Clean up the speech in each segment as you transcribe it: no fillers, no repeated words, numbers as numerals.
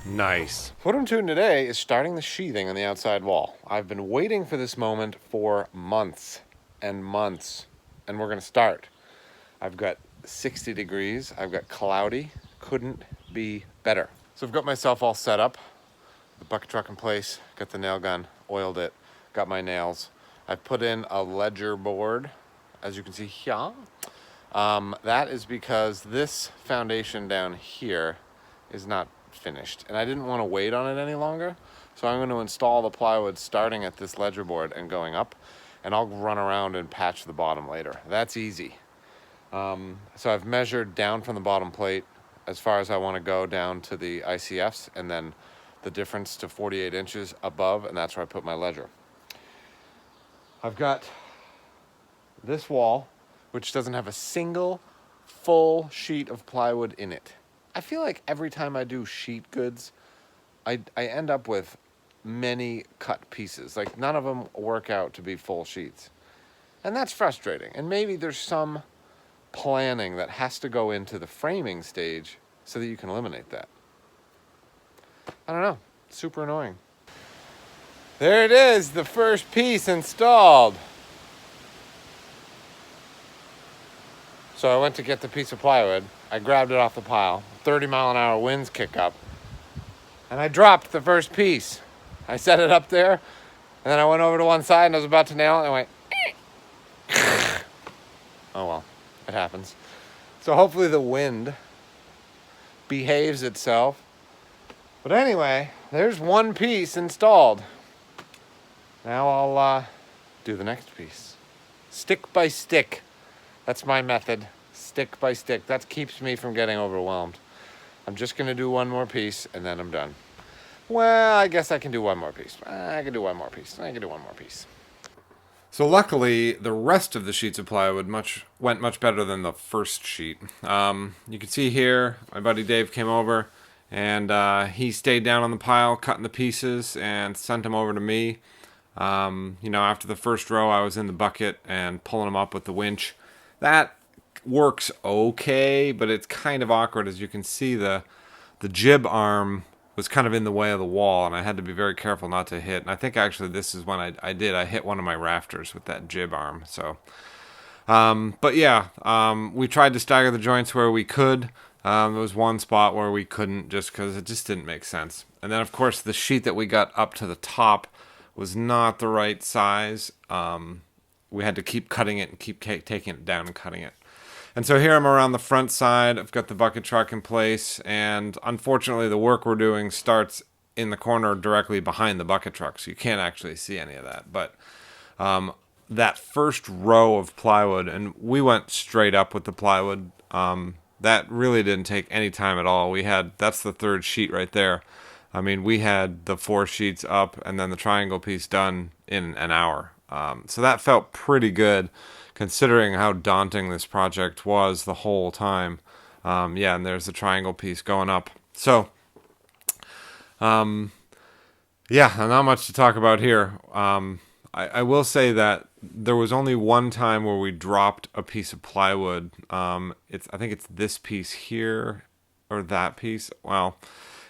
Nice. What I'm doing today is starting the sheathing on the outside wall. I've been waiting for this moment for months and months, and we're gonna start. I've got 60 degrees, I've got cloudy, couldn't be better. So I've got myself all set up, the bucket truck in place, got the nail gun, oiled it, got my nails. I've put in a ledger board, as you can see here. That is because this foundation down here is not finished, and I didn't want to wait on it any longer, so I'm going to install the plywood starting at this ledger board and going up, and I'll run around and patch the bottom later. That's easy. So I've measured down from the bottom plate as far as I want to go down to the ICFs, and then the difference to 48 inches above, and that's where I put my ledger. I've got this wall, which doesn't have a single full sheet of plywood in it. I feel like every time I do sheet goods, I end up with many cut pieces. Like, none of them work out to be full sheets. And that's frustrating. And maybe there's some planning that has to go into the framing stage so that you can eliminate that. I don't know. Super annoying. There it is, the first piece installed. So I went to get the piece of plywood. I grabbed it off the pile. 30-mile-an-hour winds kick up. And I dropped the first piece. I set it up there, and then I went over to one side and I was about to nail it, and I went, oh well, it happens. So hopefully the wind behaves itself. But anyway, there's one piece installed. Now I'll do the next piece. Stick by stick. That's my method. Stick by stick. That keeps me from getting overwhelmed. I'm just going to do one more piece, and then I'm done. Well, I guess I can do one more piece. I can do one more piece. So luckily, the rest of the sheets of plywood went much better than the first sheet. You can see here, my buddy Dave came over, and he stayed down on the pile, cutting the pieces, and sent them over to me. After the first row, I was in the bucket and pulling them up with the winch. That works okay, but it's kind of awkward. As you can see, the jib arm was kind of in the way of the wall, and I had to be very careful not to hit. And I think actually this is when I hit one of my rafters with that jib arm. So, but yeah, we tried to stagger the joints where we could. There was one spot where we couldn't, just because it just didn't make sense. And then, of course, the sheet that we got up to the top was not the right size. We had to keep cutting it and keep taking it down and cutting it. And so here I'm around the front side. I've got the bucket truck in place, and unfortunately the work we're doing starts in the corner directly behind the bucket truck, so you can't actually see any of that. But that first row of plywood, and we went straight up with the plywood, that really didn't take any time at all. That's the third sheet right there. I mean, we had the 4 sheets up and then the triangle piece done in an hour. So that felt pretty good, considering how daunting this project was the whole time. And there's the triangle piece going up. So, not much to talk about here. I will say that there was only one time where we dropped a piece of plywood. I think it's this piece here, or that piece. Well,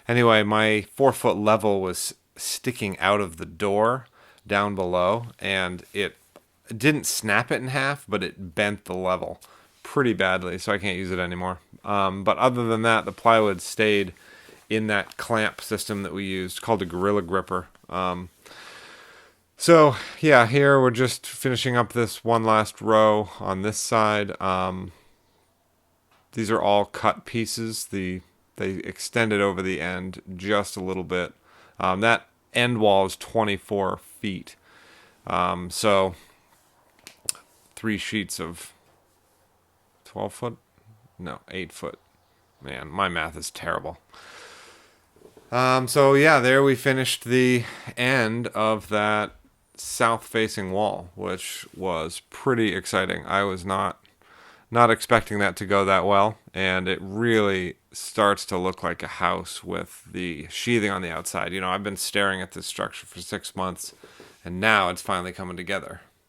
anyway, my 4-foot level was sticking out of the door down below, and it didn't snap it in half, but it bent the level pretty badly, so I can't use it anymore. But other than that, the plywood stayed in that clamp system that we used, called a Gorilla Gripper. So yeah, here we're just finishing up this one last row on this side. These are all cut pieces. They extended over the end just a little bit. That end wall is 24 feet. So 3 sheets of 12 foot? No, 8 foot. Man, my math is terrible. So yeah, there we finished the end of that south-facing wall, which was pretty exciting. I was not expecting that to go that well, and it really starts to look like a house with the sheathing on the outside. I've been staring at this structure for 6 months, and now it's finally coming together.